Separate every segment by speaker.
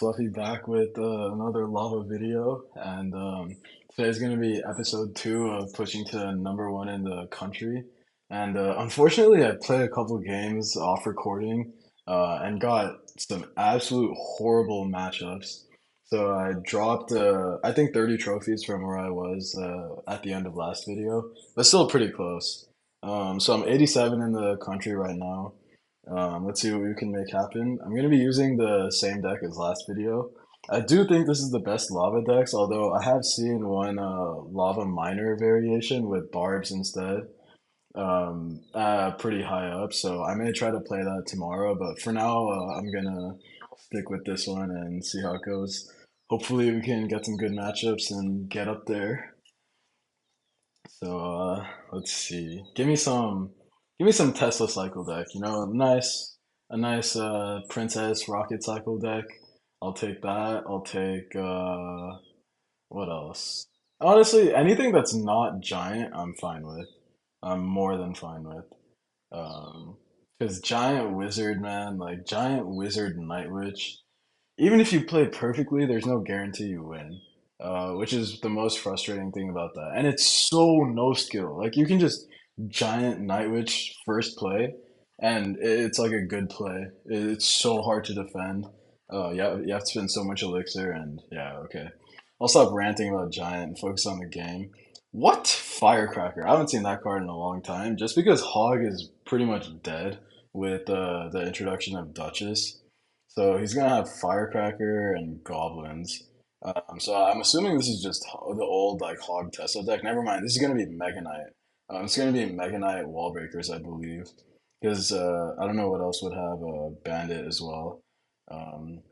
Speaker 1: Fluffy back with another lava video, and today's gonna be episode 2 of pushing to number 1 in the country. And unfortunately, I played a couple games off recording and got some absolute horrible matchups. So I dropped, I think, 30 trophies from where I was at the end of last video, but still pretty close. So I'm 87 in the country right now. Let's see what we can make happen. I'm going to be using the same deck as last video. I do think this is the best lava decks, although I have seen one lava miner variation with barbs instead, pretty high up. So I may try to play that tomorrow, but for now, I'm going to stick with this one and see how it goes. Hopefully, we can get some good matchups and get up there. So let's see. Give me some Tesla cycle deck. You know, a nice Princess Rocket cycle deck. I'll take that. I'll take what else? Honestly, anything that's not giant, I'm fine with. I'm more than fine with. Because giant wizard, man, like giant wizard Night Witch. Even if you play perfectly, there's no guarantee you win, which is the most frustrating thing about that. And it's so no skill. Like you can just giant Night Witch first play, and it's like a good play. It's so hard to defend. Yeah, you have to spend so much elixir, and yeah, okay. I'll stop ranting about giant and focus on the game. What Firecracker? I haven't seen that card in a long time. Just because Hog is pretty much dead with the introduction of Duchess. So he's gonna have Firecracker and Goblins. So I'm assuming this is just the old like Hog Tesla deck. Never mind. This is gonna be Mega Knight. It's gonna be Mega Knight Wall Breakers, I believe, because I don't know what else would have a Bandit as well. Um,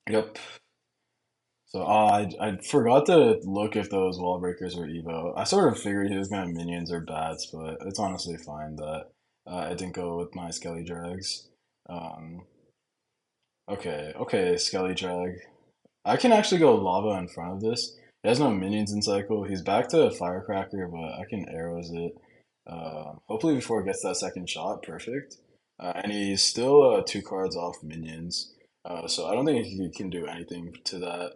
Speaker 1: yep. So I forgot to look if those Wall Breakers were Evo. I sort of figured he was gonna have minions or bats, but it's honestly fine that I didn't go with my Skelly Drags. Um, okay, Skelly Drag. I can actually go lava in front of this. He has no minions in cycle. He's back to Firecracker, but I can arrows it. Hopefully before it gets that second shot, perfect. And he's still 2 cards off minions. So I don't think he can do anything to that.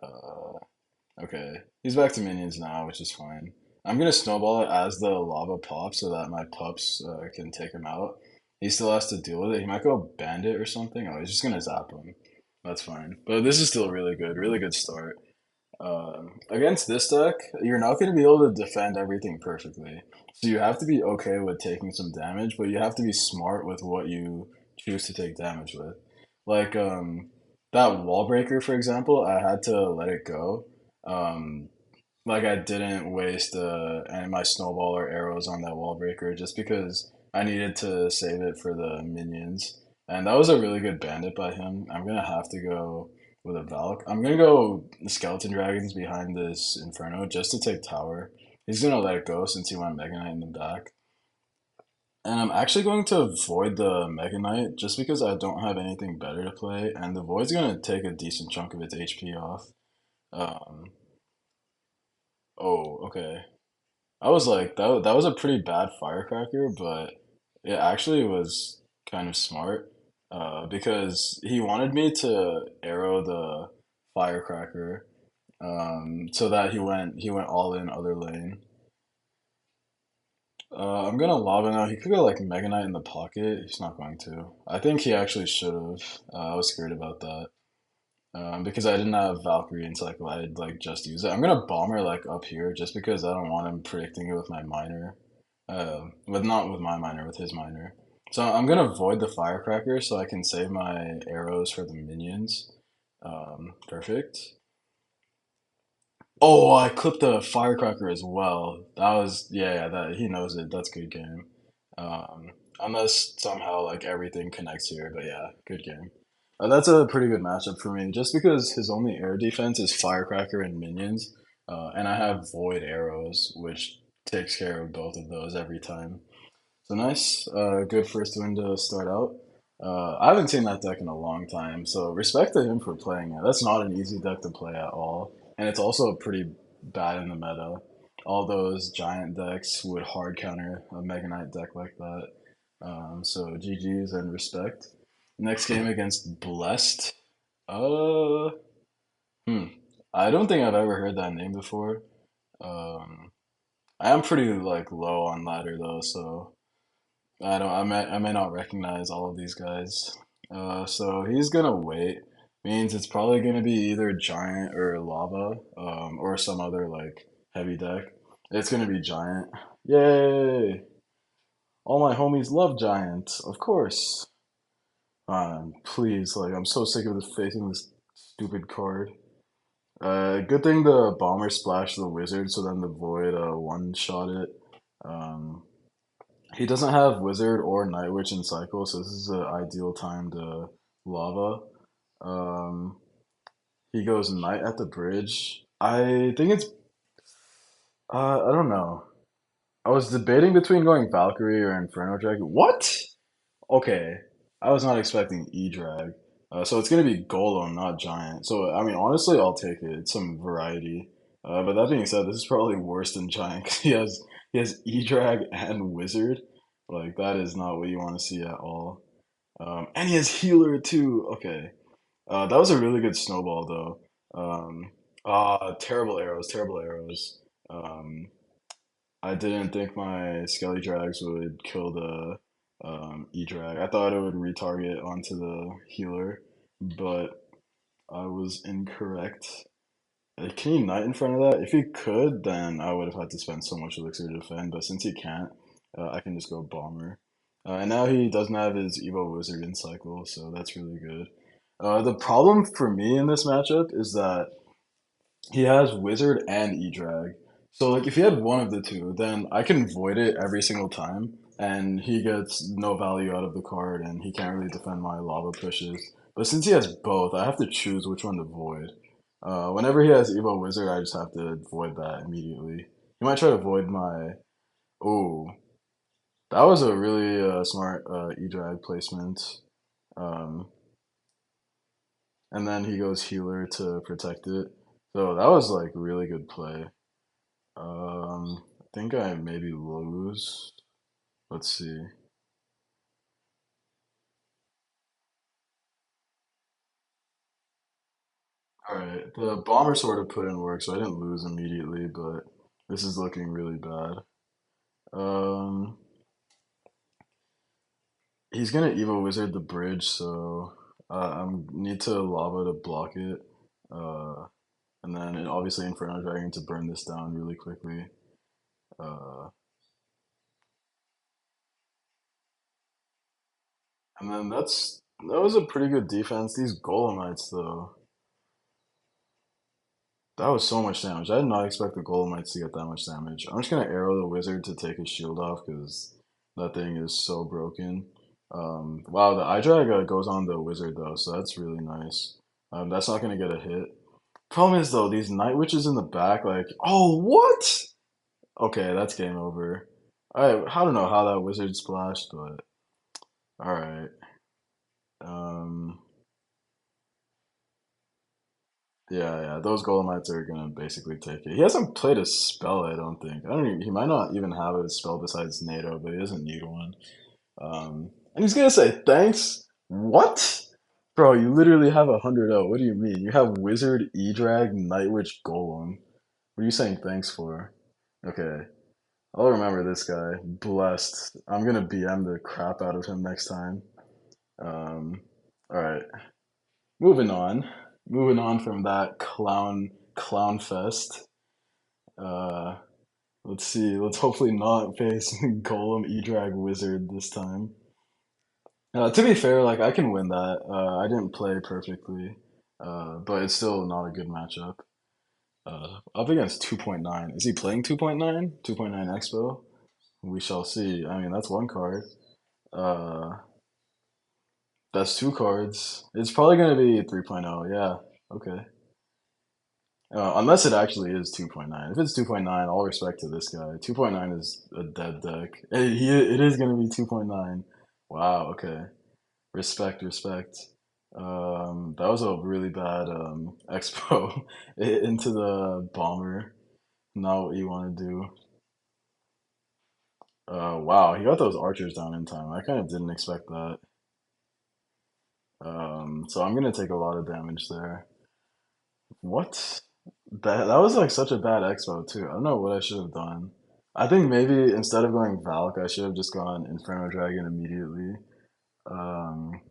Speaker 1: Uh, okay, he's back to minions now, which is fine. I'm gonna snowball it as the lava pops so that my pups can take him out. He still has to deal with it. He might go bandit or something. Oh, he's just gonna zap him. That's fine. But this is still really good start. Against this deck, you're not going to be able to defend everything perfectly. So you have to be okay with taking some damage, but you have to be smart with what you choose to take damage with. Like that wall breaker, for example, I had to let it go. Um, like I didn't waste any of my snowball or arrows on that wall breaker just because I needed to save it for the minions. And that was a really good bandit by him. I'm gonna have to go with a Valk. I'm gonna go skeleton dragons behind this Inferno just to take tower. He's gonna let it go since he went Mega Knight in the back. And I'm actually going to avoid the Mega Knight just because I don't have anything better to play, and the Void's gonna take a decent chunk of its HP off. Um, oh, okay. I was like, that was a pretty bad firecracker, but it actually was kind of smart because he wanted me to arrow the firecracker so that he went all in other lane. I'm gonna lava now. He could go like Mega Knight in the pocket. He's not going to. I think he actually should have. I was scared about that. Because I didn't have Valkyrie in cycle, I'd like just use it. I'm gonna bomber like up here just because I don't want him predicting it with my miner. With not with my miner, with his miner. So I'm gonna void the firecracker so I can save my arrows for the minions. Perfect. Oh, I clipped the firecracker as well. That was yeah, that he knows it. That's good game. Unless somehow like everything connects here, but yeah, good game. That's a pretty good matchup for me, just because his only air defense is firecracker and minions, and I have void arrows, which takes care of both of those every time. So nice, good first win to start out. I haven't seen that deck in a long time, so respect to him for playing it. That's not an easy deck to play at all, and it's also pretty bad in the meta. All those giant decks would hard counter a Mega Knight deck like that. So GG's and respect. Next game against Blessed. Uh, hmm. I don't think I've ever heard that name before. Um, I am pretty like low on ladder though, so I may not recognize all of these guys. So he's gonna wait. Means it's probably gonna be either giant or lava, or some other like heavy deck. It's gonna be giant. Yay! All my homies love giants, of course. Please, like I'm so sick of facing this stupid card. Good thing the bomber splashed the wizard, so then the void one shot it. Um, he doesn't have wizard or night witch in cycle, so this is an ideal time to lava. Um, he goes knight at the bridge. I think it's I don't know. I was debating between going Valkyrie or Inferno Dragon. What? Okay, I was not expecting E-Drag. So it's gonna be Golem, not Giant. So I mean, honestly, I'll take it. It's some variety. But that being said, this is probably worse than Giant 'cause he has E-Drag and Wizard. Like that is not what you want to see at all. And he has Healer too. Okay, that was a really good snowball though. Terrible arrows, terrible arrows. Um, I didn't think my Skelly Drags would kill the E-Drag. I thought it would retarget onto the healer, but I was incorrect. Can he knight in front of that? If he could, then I would have had to spend so much elixir to defend, but since he can't, I can just go bomber. And now he doesn't have his Evo Wizard in cycle, so that's really good. The problem for me in this matchup is that he has Wizard and E-Drag. So like if he had one of the two, then I can void it every single time and he gets no value out of the card and he can't really defend my lava pushes. But since he has both, I have to choose which one to void. Whenever he has Evo Wizard, I just have to void that immediately. He might try to void my... Oh, that was a really smart E-Drag placement. Um, and then he goes healer to protect it. So that was like really good play. I think I maybe lose. Let's see. All right, the bomber sort of put in work, so I didn't lose immediately, but this is looking really bad. Um, he's gonna Evo Wizard the bridge, so I need to lava to block it, uh, and then obviously Inferno Dragon to burn this down really quickly. Uh, and then that was a pretty good defense. These Golemites though. That was so much damage. I did not expect the Golemites to get that much damage. I'm just gonna arrow the wizard to take his shield off because that thing is so broken. Wow, the eye drag goes on the wizard though, so that's really nice. That's not gonna get a hit. Problem is though, these night witches in the back, like, oh what? Okay, that's game over. I don't know how that wizard splashed, but all right. Um, yeah, those Golemites are gonna basically take it. He hasn't played a spell, I don't think. I don't even, he might not even have a spell besides NATO, but he doesn't need one. And he's gonna say thanks. What? Bro, you literally have 100-0. What do you mean? You have Wizard, E-Drag, Night Witch, Golem. What are you saying thanks for? Okay, I'll remember this guy. Blessed. I'm gonna BM the crap out of him next time. Um, all right. Moving on. Moving on from that clown fest. Uh, let's see. Let's hopefully not face Golem E-Drag Wizard this time. To be fair, like I can win that. I didn't play perfectly, but it's still not a good matchup. Up against 2.9. Is he playing 2.9? 2.9 Expo? We shall see. I mean, that's one card. Uh, that's two cards. It's probably going to be 3.0. Yeah. Okay. Unless it actually is 2.9. If it's 2.9, all respect to this guy. 2.9 is a dead deck. It is going to be 2.9. Wow, okay. Respect, respect. That was a really bad expo into the bomber. Not what you want to do. Wow, he got those archers down in time. I kind of didn't expect that. So I'm gonna take a lot of damage there. What? That was like such a bad expo too. I don't know what I should have done. I think maybe instead of going Valk, I should have just gone Inferno Dragon immediately. Um,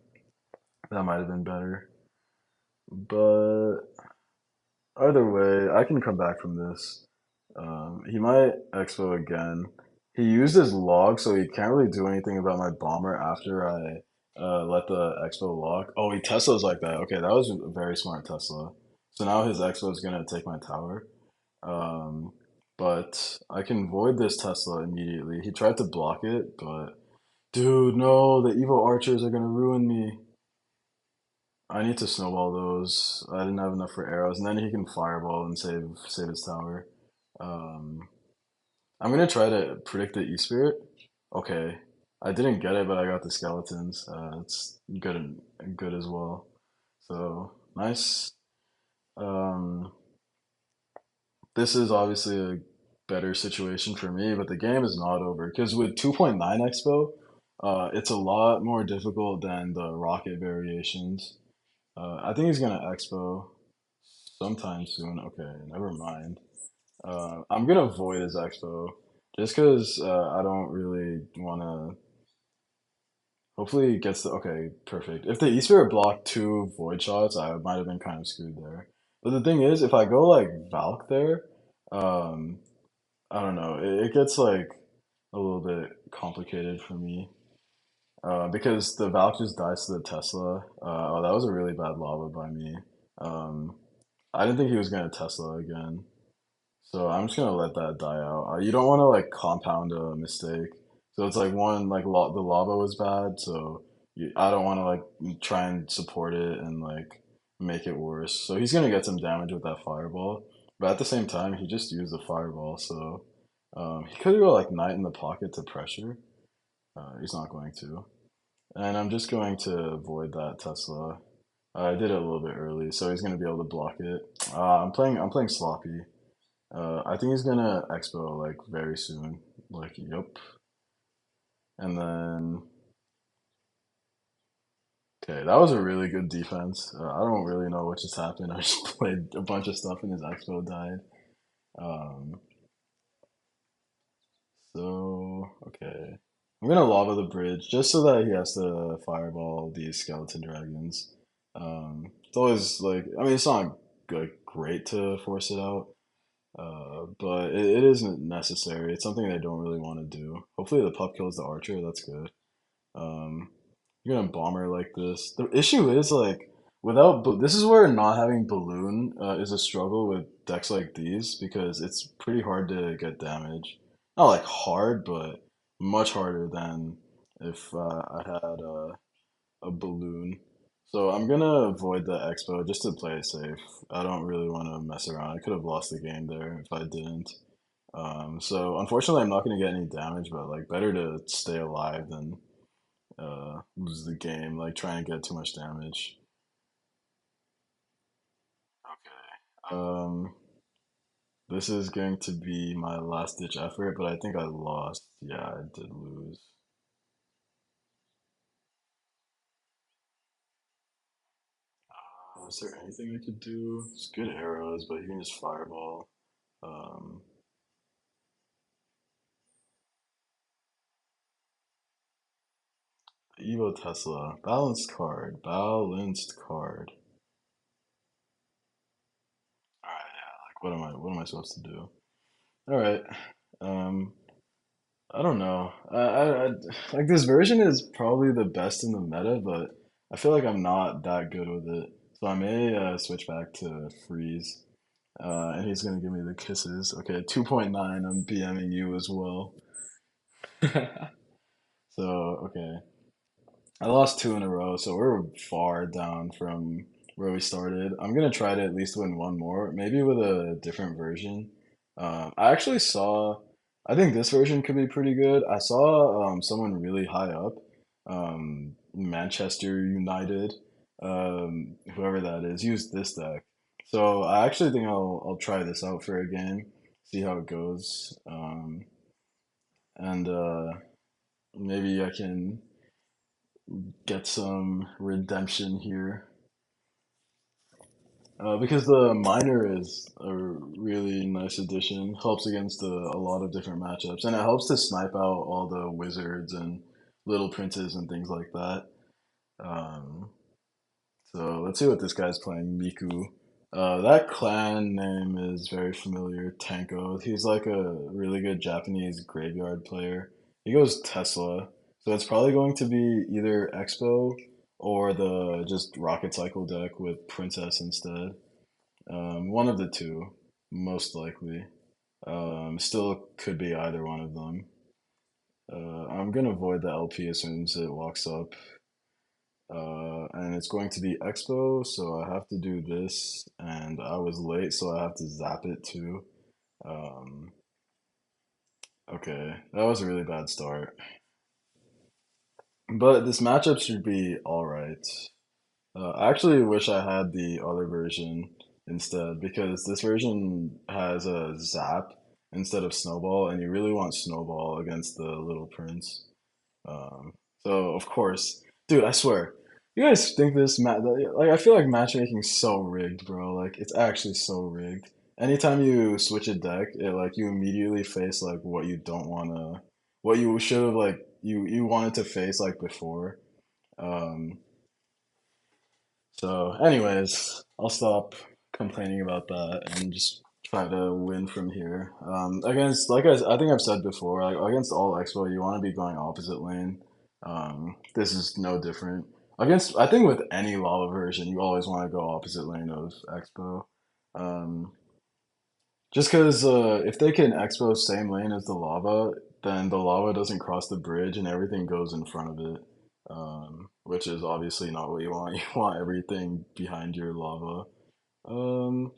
Speaker 1: that might have been better. But either way, I can come back from this. He might expo again. He used his log, so he can't really do anything about my bomber after I let the expo lock. Oh, he Tesla's like that. Okay, that was a very smart Tesla. So now his expo is gonna take my tower. Um, but I can void this Tesla immediately. He tried to block it, but dude, no, the evil archers are gonna ruin me. I need to snowball those. I didn't have enough for arrows, and then he can fireball and save his tower. Um, I'm gonna try to predict the E Spirit. Okay, I didn't get it, but I got the skeletons. It's good as well. So nice. Um, this is obviously a better situation for me, but the game is not over because with 2.9 Expo, it's a lot more difficult than the rocket variations. I think he's gonna Expo sometime soon. Okay, never mind. I'm gonna avoid his Expo just because I don't really want to. Hopefully, he gets the okay, perfect. If the East Spirit blocked two void shots, I might have been kind of screwed there. But the thing is, if I go like Valk there, um, I don't know. It gets like a little bit complicated for me because the Valk just dies to the Tesla. Oh, that was a really bad lava by me. Um, I didn't think he was gonna Tesla again. So I'm just gonna let that die out. You don't want to like compound a mistake. So it's like one like the lava was bad, so I don't want to like try and support it and like make it worse. So he's gonna get some damage with that fireball, but at the same time he just used the fireball, so he could go like knight in the pocket to pressure. He's not going to, and I'm just going to avoid that Tesla. I did it a little bit early, so he's gonna be able to block it. I'm playing sloppy. I think he's gonna expo like very soon. Like, yep. And then, okay, that was a really good defense. I don't really know what just happened. I just played a bunch of stuff and his expo died. Um, okay. I'm gonna lava the bridge just so that he has to fireball these skeleton dragons. It's always like, I mean, it's not like great to force it out, but it isn't necessary. It's something they don't really want to do. Hopefully the pup kills the archer. That's good. Um, you're gonna bomber like this. The issue is like this is where not having balloon is a struggle with decks like these because it's pretty hard to get damage. Not like hard, but much harder than if I had a balloon. So I'm gonna avoid the expo just to play it safe. I don't really want to mess around. I could have lost the game there if I didn't. So unfortunately, I'm not gonna get any damage, but like better to stay alive than lose the game, like trying to get too much damage. Okay. This is going to be my last ditch effort, but I think I lost. Yeah, I did lose. Is there anything I could do? It's good arrows, but you can just fireball. Um, Evo Tesla, balanced card, balanced card. All right, yeah. Like, what am I supposed to do? All right. Um, I don't know. Like this version is probably the best in the meta, but I feel like I'm not that good with it. So I may switch back to freeze, and he's gonna give me the kisses. Okay, 2.9. I'm BMing you as well. So okay, I lost two in a row, so we're far down from where we started. I'm gonna try to at least win one more, maybe with a different version. I actually saw, I think this version could be pretty good. I saw someone really high up, Manchester United, whoever that is, use this deck. So I actually think I'll try this out for a game, see how it goes, and maybe I can get some redemption here. Because the miner is a really nice addition. Helps against a lot of different matchups, and it helps to snipe out all the wizards and little princes and things like that. Um, so let's see what this guy's playing. Miku. That clan name is very familiar. Tenko. He's like a really good Japanese graveyard player. He goes Tesla, so it's probably going to be either Expo or the just Rocket Cycle deck with Princess instead. One of the two, most likely. Still could be either one of them. I'm gonna void the LP as soon as it walks up. And it's going to be Expo, so I have to do this, and I was late, so I have to zap it too. Um, okay, that was a really bad start. But this matchup should be alright. I actually wish I had the other version instead because this version has a zap instead of snowball, and you really want snowball against the little prince. Um, so of course, dude, I swear, you guys think this like I feel like matchmaking's so rigged, bro. Like it's actually so rigged. Anytime you switch a deck, it like you immediately face like what you don't wanna, what you should have like you wanted to face like before. Um, so, anyways, I'll stop complaining about that and just try to win from here. Against, I think I've said before, like against all Expo, you want to be going opposite lane. This is no different. Against, I think with any lava version, you always want to go opposite lane of Expo. Um, just because if they can Expo same lane as the lava, then the lava doesn't cross the bridge and everything goes in front of it, which is obviously not what you want. You want everything behind your lava. Um,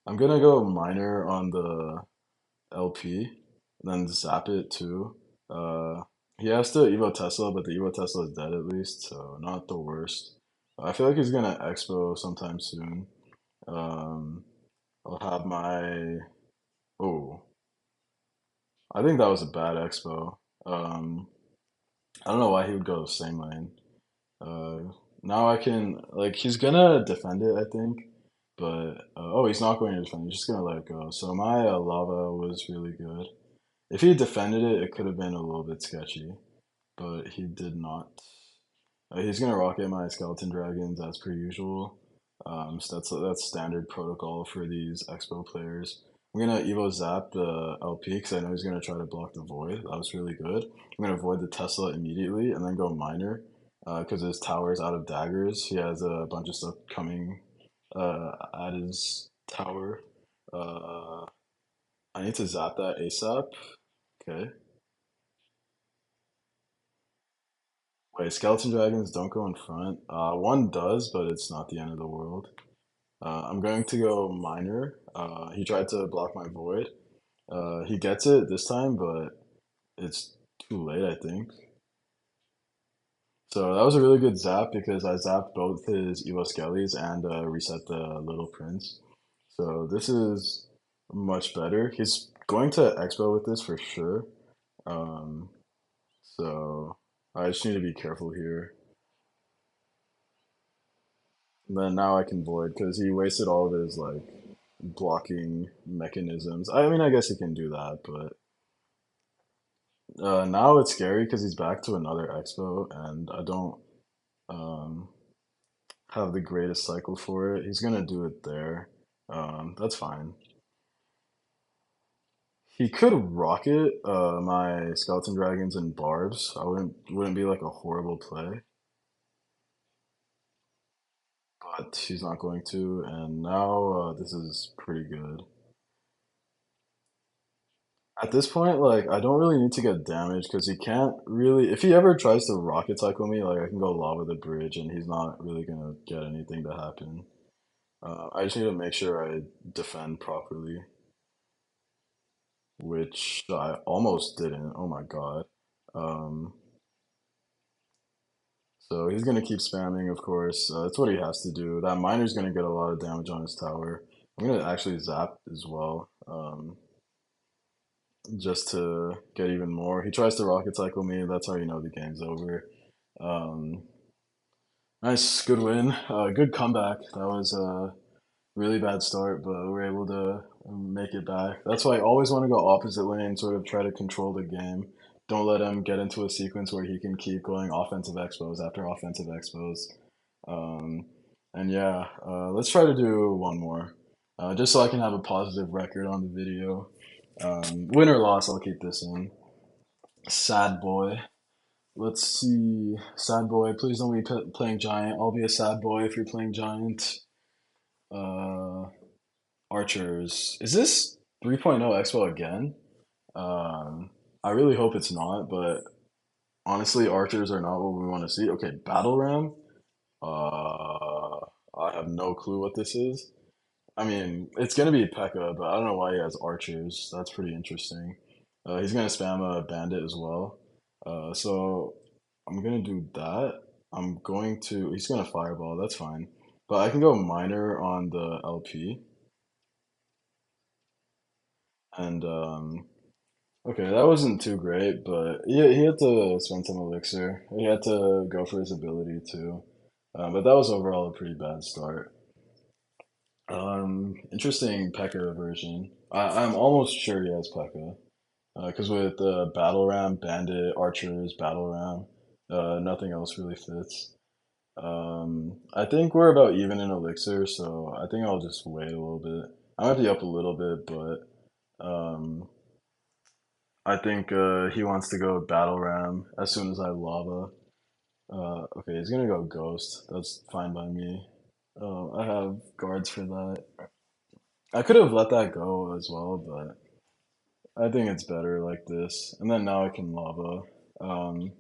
Speaker 1: I'm gonna go miner on the LP, then zap it too. Uh, he has to Evo Tesla, but the Evo Tesla is dead at least, so not the worst. I feel like he's gonna Expo sometime soon. Um, I'll have my oh. I think that was a bad expo. Um, I don't know why he would go the same lane. Uh, now I can like he's gonna defend it, I think, but oh, he's not going to defend. He's just gonna let it go. So my lava was really good. If he defended it, it could have been a little bit sketchy, but he did not. He's gonna rocket my skeleton dragons as per usual. So that's standard protocol for these expo players. I'm gonna Evo Zap the LP because I know he's gonna try to block the void. That was really good. I'm gonna void the Tesla immediately and then go miner because his tower is out of daggers. He has a bunch of stuff coming at his tower. Uh, I need to zap that ASAP. Okay. Wait, skeleton dragons don't go in front. One does, but it's not the end of the world. I'm going to go miner. He tried to block my void. He gets it this time, but it's too late, I think. So that was a really good zap because I zapped both his Evo Skellies and reset the Little Prince. So this is much better. He's going to Expo with this for sure. Um, so I just need to be careful here. And then now I can void because he wasted all of his like blocking mechanisms. I mean, I guess he can do that, but now it's scary because he's back to another expo, and I don't um, have the greatest cycle for it. He's gonna do it there. That's fine. He could rocket my skeleton dragons and barbs. I wouldn't be like a horrible play, but he's not going to. And now this is pretty good. At this point, like, I don't really need to get damage because he can't really. If he ever tries to rocket cycle me, like, I can go lava the bridge and he's not really gonna get anything to happen. I just need to make sure I defend properly, which I almost didn't. Oh my God. Um, so he's gonna keep spamming, of course. That's what he has to do. That miner's gonna get a lot of damage on his tower. I'm gonna actually zap as well. Just to get even more. He tries to rocket cycle me. That's how you know the game's over. Um, Nice, good win. Good comeback. That was a really bad start, but we were able to make it back. That's why I always want to go opposite lane and sort of try to control the game. Don't let him get into a sequence where he can keep going offensive expos after offensive expos. Um, and yeah, let's try to do one more, just so I can have a positive record on the video. Win or loss, I'll keep this in. Sad boy. Let's see. Sad boy, please don't be playing giant. I'll be a sad boy if you're playing giant. Uh, Archers. Is this 3.0 Expo again? Um, I really hope it's not, but honestly, archers are not what we want to see. Okay, battle ram. Uh, I have no clue what this is. I mean, it's gonna be P.E.K.K.A, but I don't know why he has archers. That's pretty interesting. He's gonna spam a bandit as well. So I'm gonna do that. I'm going to. He's gonna fireball. That's fine. But I can go miner on the LP, and okay, that wasn't too great, but he had to spend some elixir. He had to go for his ability too. But that was overall a pretty bad start. Interesting P.E.K.K.A version. I'm almost sure he has P.E.K.K.A. Because with Battle Ram, Bandit, Archers, Battle Ram, nothing else really fits. I think we're about even in elixir, so I think I'll just wait a little bit. I might be up a little bit, but I think he wants to go Battle Ram as soon as I lava. Okay, he's gonna go Ghost. That's fine by me. I have guards for that. I could have let that go as well, but I think it's better like this. And then now I can lava. Um,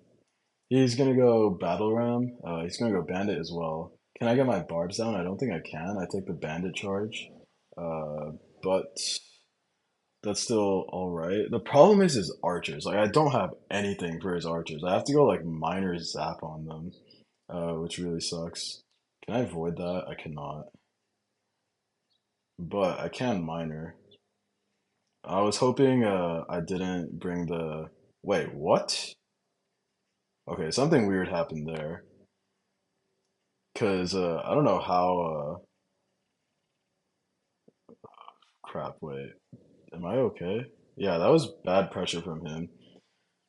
Speaker 1: he's gonna go Battle Ram. He's gonna go Bandit as well. Can I get my barbs down? I don't think I can. I take the Bandit charge. Uh, but that's still all right. The problem is his archers. Like I don't have anything for his archers. I have to go like minor zap on them, which really sucks. Can I avoid that? I cannot, but I can minor. I was hoping I didn't bring the. Wait, what? Okay, something weird happened there. Cause I don't know how. Crap. Wait, am I okay? Yeah, that was bad pressure from him.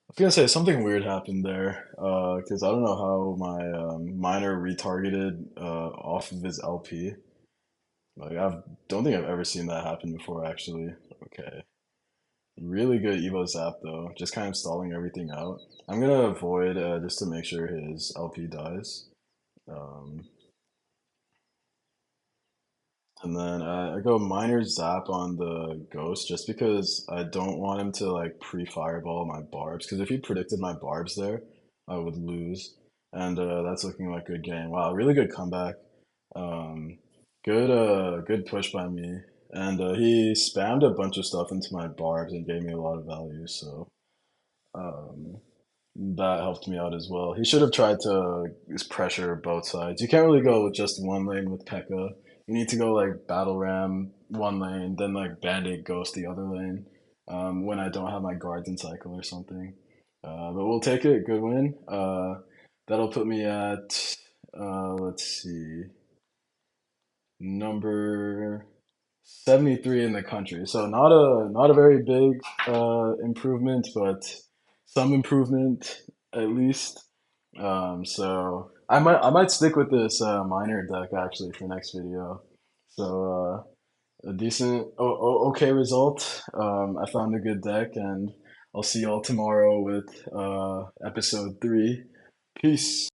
Speaker 1: I was gonna say something weird happened there, because I don't know how my miner retargeted off of his LP. Like I don't think I've ever seen that happen before, actually. Okay, really good Evo Zap though, just kind of stalling everything out. I'm gonna avoid just to make sure his LP dies. Um, And then I go minor zap on the ghost just because I don't want him to like pre-fireball my barbs. Because if he predicted my barbs there, I would lose. And that's looking like a good game. Wow, really good comeback. Um, good push by me. And he spammed a bunch of stuff into my barbs and gave me a lot of value. So um, that helped me out as well. He should have tried to pressure both sides. You can't really go with just one lane with P.E.K.K.A. You need to go like Battle Ram one lane, then like Bandit Ghost the other lane. When I don't have my guards in cycle or something. But we'll take it. Good win. That'll put me at let's see, number 73 in the country. So not a very big improvement, but some improvement at least. So I might stick with this minor deck actually for next video. So a decent okay result. I found a good deck, and I'll see y'all tomorrow with episode 3. Peace.